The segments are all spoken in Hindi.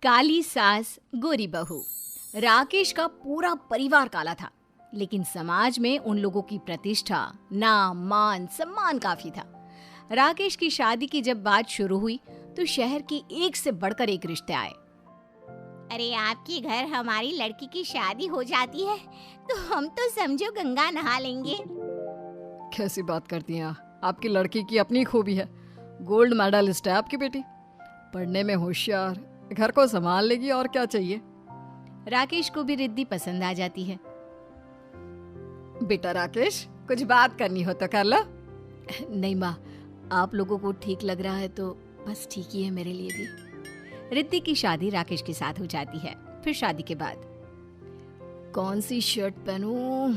काली सास गोरी बहू। राकेश का पूरा परिवार काला था, लेकिन समाज में उन लोगों की प्रतिष्ठा, नाम, मान, सम्मान काफी था। राकेश की शादी की जब बात शुरू हुई तो शहर की एक से बढ़कर एक रिश्ते आए। अरे आपके घर हमारी लड़की की शादी हो जाती है तो हम तो समझो गंगा नहा लेंगे। कैसी बात करती हैं आपकी लड़की की अपनी खूबी है। गोल्ड मेडलिस्ट है आपकी बेटी, पढ़ने में होशियार, घर को संभाल लेगी, और क्या चाहिए। राकेश को भी रिद्धि पसंद आ जाती है। बेटा राकेश, कुछ बात करनी हो तो कर लो। नहीं माँ, आप लोगों को ठीक लग रहा है तो बस ठीक ही है मेरे लिए भी। रिद्धि की शादी राकेश के साथ हो जाती है। फिर शादी के बाद कौन सी शर्ट पहनूं?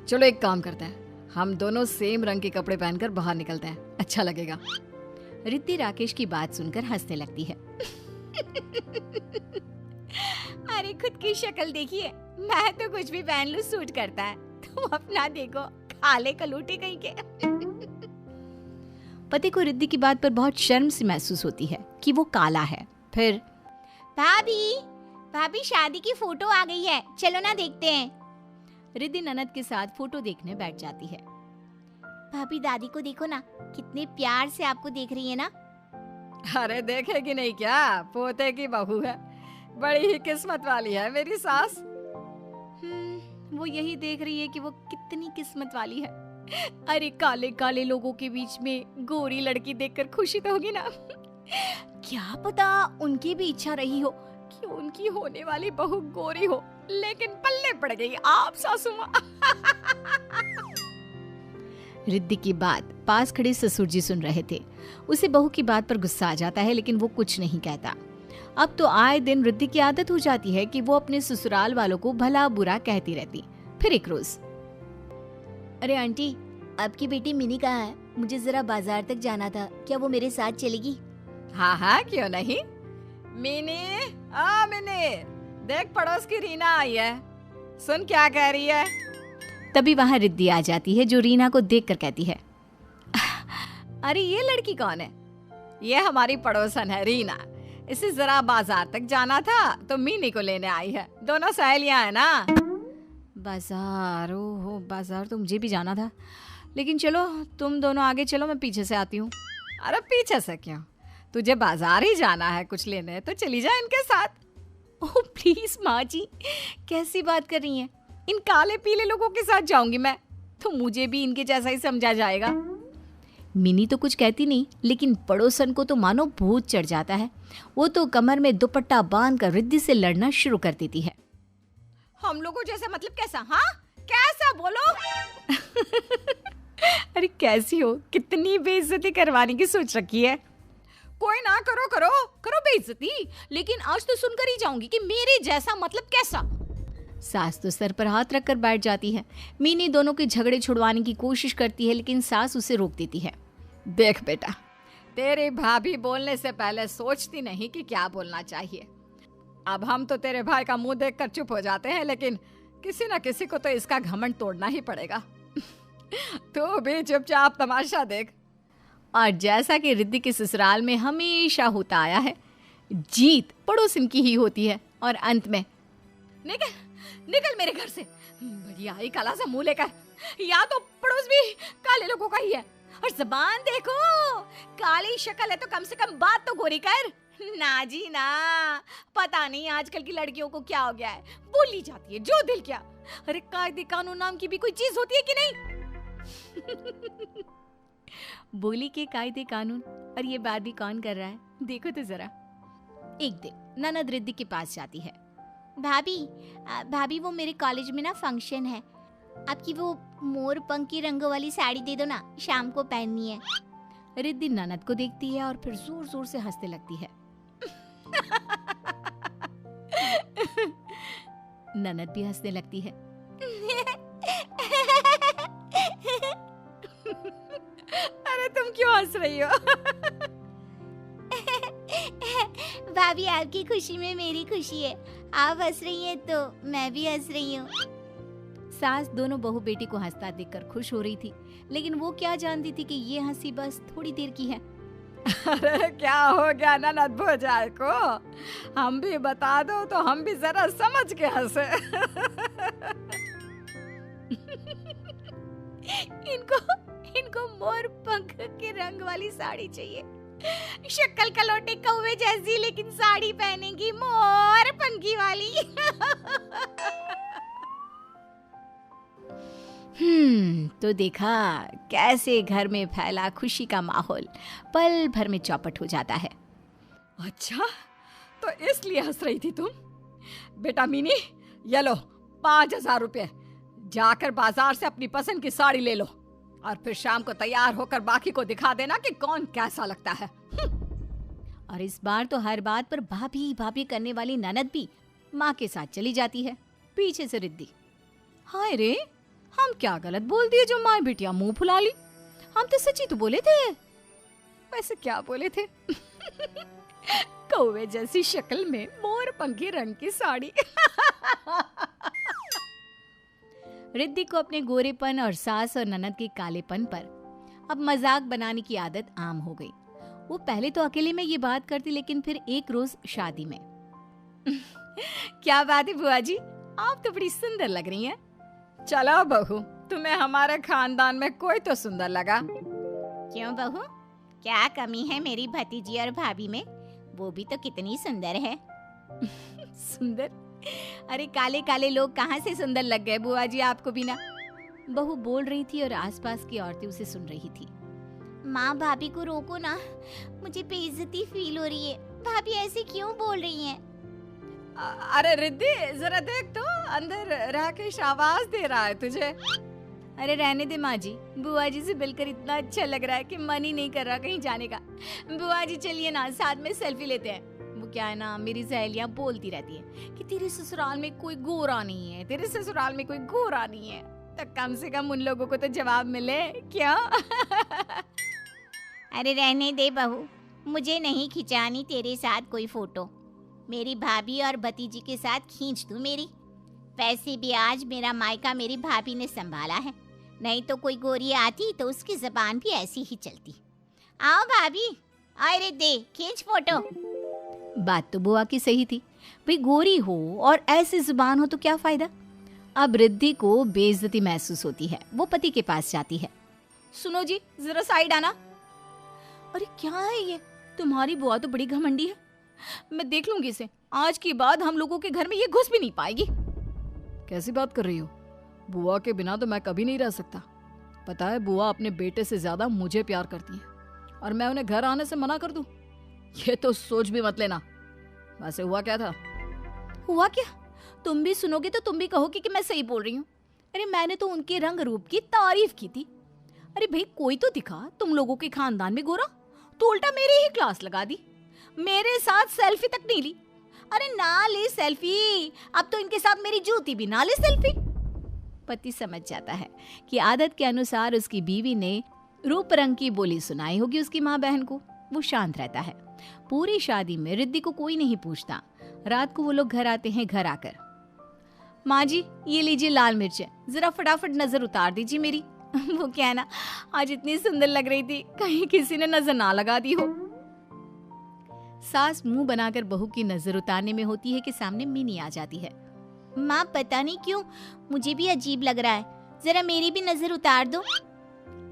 चलो एक काम करते हैं, हम दोनों सेम रंग के कपड़े पहनकर बाहर निकलते हैं, अच्छा लगेगा। रिद्धि राकेश की बात सुनकर हंसने लगती है। अरे खुद की शक्ल देखिए, मैं तो कुछ भी पहन लूं सूट करता है, तुम अपना देखो, काले कलूटे कहीं के। पति को रिद्धि की बात पर बहुत शर्म सी महसूस होती है कि वो काला है। फिर भाभी शादी की फोटो आ गई है, चलो ना देखते हैं। रिद्धि ननद के साथ फोटो देखने बैठ जाती है। भाभी दादी को देखो ना, कितने प्यार से आपको देख रही है ना। अरे देखेगी नहीं क्या, पोते की बहू है, बड़ी ही किस्मत वाली है मेरी सास। वो यही देख रही है कि वो कितनी किस्मत वाली है। अरे काले काले लोगों के बीच में गोरी लड़की देखकर खुशी तो होगी ना। क्या पता उनकी भी इच्छा रही हो कि उनकी होने वाली बहू गोरी हो, लेकिन पल्ले पड़ गई आप सासू माँ। रिद्धि की बात पास खड़े ससुर जी सुन रहे थे। उसे बहू की बात पर गुस्सा आ जाता है, लेकिन वो कुछ नहीं कहता। अब तो आए दिन रिद्धि की आदत हो जाती है कि वो अपने ससुराल वालों को भला बुरा कहती रहती। फिर एक रोज, अरे आंटी, आपकी बेटी मिनी कहाँ है? मुझे जरा बाजार तक जाना था, क्या वो मेरे साथ चलेगी? हाँ हाँ, क्यों नहीं। मिनी, मिनी, देख पड़ोस की रीना आई है, सुन क्या कह रही है। तभी वहाँ रिद्धि आ जाती है, जो रीना को देखकर कहती है, अरे ये लड़की कौन है? ये हमारी पड़ोसन है रीना, इसे जरा बाजार तक जाना था तो मिनी को लेने आई है, दोनों सहेलियां हैं ना। बाजार? ओहो, बाजार तो मुझे भी जाना था, लेकिन चलो तुम दोनों आगे चलो, मैं पीछे से आती हूँ। अरे पीछे से क्यों, तुझे बाजार ही जाना है, कुछ लेने तो चली जा इनके साथ। ओह प्लीज माँ जी, कैसी बात कर रही हैं? इन काले पीले लोगों के साथ जाऊंगी मैं तो मुझे भी इनके जैसा ही समझा जाएगा। मिनी तो कुछ कहती नहीं, लेकिन पड़ोसन को तो मानो भूत चढ़ जाता है। वो तो कमर में दुपट्टा बांध कर रिद्धि से लड़ना शुरू कर देती है। हम लोगों जैसा मतलब कैसा? हाँ कैसा बोलो। अरे कैसी हो, कितनी बेइज्जती करवाने की सोच रखी है। कोई ना, करो करो करो बेइज्जती, लेकिन आज तो सुनकर ही जाऊंगी कि मेरे जैसा मतलब कैसा। सास तो सर पर हाथ रखकर बैठ जाती है। मीनी दोनों के झगड़े छुड़वाने की कोशिश करती है, लेकिन सास उसे रोक देती है। देख बेटा, तेरी भाभी बोलने से पहले सोचती नहीं कि क्या बोलना चाहिए। अब हम तो तेरे भाई का मुंह देखकर चुप हो जाते हैं, लेकिन किसी न किसी को तो इसका घमंड तोड़ना ही पड़ेगा। तू भी चुपचाप तमाशा देख। और जैसा कि रिद्धि के ससुराल में हमेशा होता आया है, जीत पड़ोसन की ही होती है। और अंत में, निकल निकल मेरे घर से, बढ़िया ही काला सा मुंह लेकर। या तो पड़ोस भी काले लोगों का ही है, और जबान देखो, काली शक्ल है तो कम से कम बात तो गोरी कर। ना जी ना, पता नहीं आजकल की लड़कियों को क्या हो गया है, बोली जाती है जो दिल क्या। अरे कायदे कानून नाम की भी कोई चीज होती है कि नहीं? बोली के कायदे कानून, और ये बात भी कौन कर रहा है, देखो तो जरा। एक दिन ननद रिद्धि के पास जाती है। भाभी वो मेरे कॉलेज में ना फंक्शन है, आपकी वो मोर पंख की रंगों वाली साड़ी दे दो ना, शाम को पहननी है। रिद्धि ननद को देखती है और फिर जोर जोर से हंसने लगती है। ननद भी हंसने लगती है। अरे तुम क्यों हंस रही हो? भाभी आपकी खुशी में मेरी खुशी है, आप हंस रही हैं तो मैं भी हंस रही हूँ। सास दोनों बहू बेटी को हंसता देखकर खुश हो रही थी, लेकिन वो क्या जानती थी कि ये हंसी बस थोड़ी देर की है। अरे क्या हो गया ननद भौजाई को, हम भी बता दो तो हम भी जरा समझ के हंसे। इनको इनको मोर पंख के रंग वाली साड़ी चाहिए। शक्ल कलौटे कौवे जैसी, लेकिन साड़ी पहनेंगी मोर पंखी वाली। तो देखा कैसे घर में फैला खुशी का माहौल पल भर में चौपट हो जाता है। अच्छा, तो इसलिए हंस रही थी तुम? बेटा मिनी, ये लो 5,000 रुपए, जाकर बाजार से अपनी पसंद की साड़ी ले लो और फिर शाम को तैयार होकर बाकी को दिखा देना कि कौन कैसा लगता है। और इस बार तो हर बात पर भाभी भाभी करने वाली ननद भी माँ के साथ चली जाती है। पीछे से रिद्धी, हाय रे, हम क्या गलत बोल दिए जो माँ बेटिया मुंह फुला ली? हम तो सच्ची तो बोले थे। वैसे क्या बोले थे? कौवे जैसी शक्ल में मोर पंखी रंग की साड़ी। रिद्धी को अपने गोरेपन और सास और ननद के कालेपन पर अब मजाक बनाने की आदत आम हो गई। वो पहले तो अकेले में ये बात करती, लेकिन फिर एक रोज शादी में। क्या बात है बुआ जी, आप तो बड़ी सुंदर लग रही हैं। चलो बहू, तुम्हें हमारे खानदान में कोई तो सुंदर लगा। क्यों बहू, क्या कमी है मेरी भतीजी और भाभी में? वो भी तो कितनी सुंदर है। सुंदर? अरे काले काले लोग कहाँ से सुंदर लग गए बुआ जी आपको भी ना। बहू बोल रही थी और आसपास की औरतें उसे सुन रही थी। माँ भाभी को रोको ना, मुझे बेइज्जती फील हो रही है। भाभी ऐसे क्यों बोल रही हैं? अरे रिद्धि, जरा देख तो, अंदर राकेश आवाज दे रहा है तुझे। अरे रहने दे माँ जी, बुआ जी से मिलकर इतना अच्छा लग रहा है कि मन ही नहीं कर रहा कहीं जाने का। बुआ जी चलिए ना, साथ में सेल्फी लेते हैं। वो क्या है ना, मेरी सहेलियां बोलती रहती हैं कि तेरे ससुराल में कोई गोरा नहीं है, तेरे ससुराल में कोई गोरा नहीं है। तो कम से कम उन लोगों को तो जवाब मिले क्या? अरे रहने दे बहू, मुझे नहीं खिंचानी तेरे साथ कोई फोटो। मेरी भाभी और भतीजी के साथ खींच तू मेरी। वैसे भी आज मेरा मायका मेरी भाभी ने संभाला है, नहीं तो कोई गोरी आती तो उसकी जबान भी ऐसी ही चलती। आओ भाभी, अरे दे खींच फोटो। बात तो बुआ की सही थी, भाई गोरी हो और ऐसी जुबान हो तो क्या फायदा। अब रिद्धि को बेइज्जती महसूस होती है। वो पति के पास जाती है। सुनो जी, जरा साइड आना। अरे क्या है ये, तुम्हारी बुआ तो बड़ी घमंडी है। मैं देख लूंगी इसे, आज के बाद हम लोगों के घर में ये घुस भी नहीं पाएगी। कैसी बात कर रही हो? बुआ के बिना तो मैं कभी नहीं रह सकता। पता है, बुआ अपने बेटे से ज्यादा मुझे प्यार करती है और मैं उन्हें घर आने से मना कर दूं, ये तो सोच भी मत लेना। वैसे हुआ क्या था? हुआ क्या? तुम भी सुनोगे तो तुम भी कहोगे कि मैं सही बोल रही हूँ। अरे मैंने तो उनके रंग रूप की तारीफ की थी। अरे भाई कोई तो दिखा तुम लोगों के खानदान में गोरा, तो उल्टा मेरी ही क्लास लगा दी, मेरे साथ सेल्फी तक नहीं ली। अरे ना ले सेल्फी, अब तो इनके साथ मेरी जूती भी ना ले सेल्फी। पति समझ जाता है कि आदत के अनुसार उसकी बीवी ने रूप रंग की बोली सुनाई होगी उसकी माँ बहन को। वो शांत रहता है। पूरी शादी में रिद्धि को कोई नहीं पूछता। रात को वो लोग घर आते हैं। घर आकर, माँ जी ये लीजिए लाल मिर्च, जरा फटाफट नजर उतार दीजिए मेरी। वो क्या है ना, आज इतनी सुंदर लग रही थी, कहीं किसी ने नजर ना लगा दी हो। सास मुंह बनाकर बहू की नजर उतारने में होती है कि सामने मिनी आ जाती है। माँ पता नहीं क्यों मुझे भी अजीब लग रहा है, जरा मेरी भी नजर उतार दो।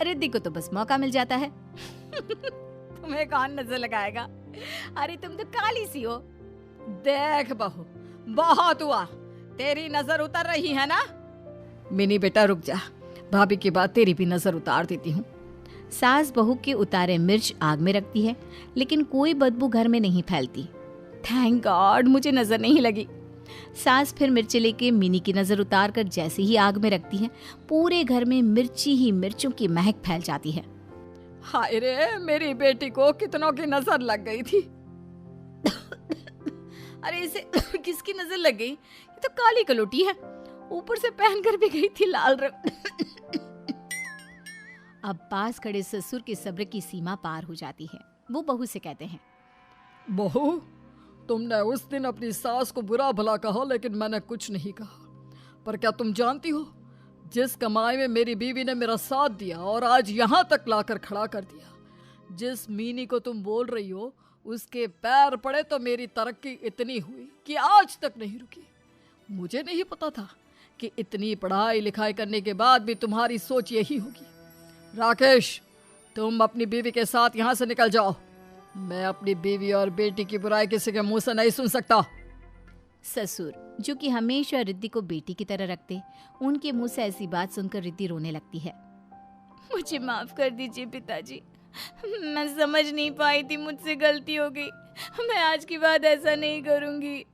रिद्धि को तो बस मौका मिल जाता है। तुम्हें कौन नजर लगाएगा? अरे तुम तो काली सी हो। देख बहू, बहुत हुआ, तेरी नजर उतर रही है ना। मिनी बेटा रुक जा, भाभी के बाद तेरी भी नजर उतार देती हूँ। सास बहू के उतारे मिर्च आग में रखती है, लेकिन कोई बदबू घर में नहीं फैलती। थैंक गॉड मुझे नजर नहीं लगी। सास फिर मिर्च लेके मिनी की नजर उतार कर जैसे ही आग में रखती है, पूरे घर में मिर्ची ही मिर्चों की महक फैल जाती है। हाय रे, मेरी बेटी को कितनों की नजर लग गई थी। अरे इसे किसकी नजर लग गई? ये तो काली कलोटी है, ऊपर से पहन कर भी गई थी लाल रंग। अब पास खड़े ससुर के सब्र की सीमा पार हो जाती है। वो बहू से कहते हैं, बहू तुमने उस दिन अपनी सास को बुरा भला कहा, लेकिन मैंने कुछ नहीं कहा। पर क्या तुम जानती हो, जिस कमाई में मेरी बीवी ने मेरा साथ दिया और आज यहाँ तक लाकर खड़ा कर दिया, जिस मीनी को तुम बोल रही हो उसके पैर पड़े तो मेरी तरक्की इतनी हुई कि आज तक नहीं रुकी। मुझे नहीं पता था कि इतनी पढ़ाई लिखाई करने के बाद भी तुम्हारी सोच यही होगी। राकेश, तुम अपनी बीवी के साथ यहाँ से निकल जाओ। मैं अपनी बीवी और बेटी की बुराई किसी के मुंह से नहीं सुन सकता। ससुर, जो कि हमेशा रिद्धि को बेटी की तरह रखते, उनके मुंह से ऐसी बात सुनकर रिद्धि रोने लगती है। मुझे माफ कर दीजिए पिताजी, मैं समझ नहीं पाई थी, मुझसे गलती हो गई। मैं आज के बाद ऐसा नहीं करूंगी।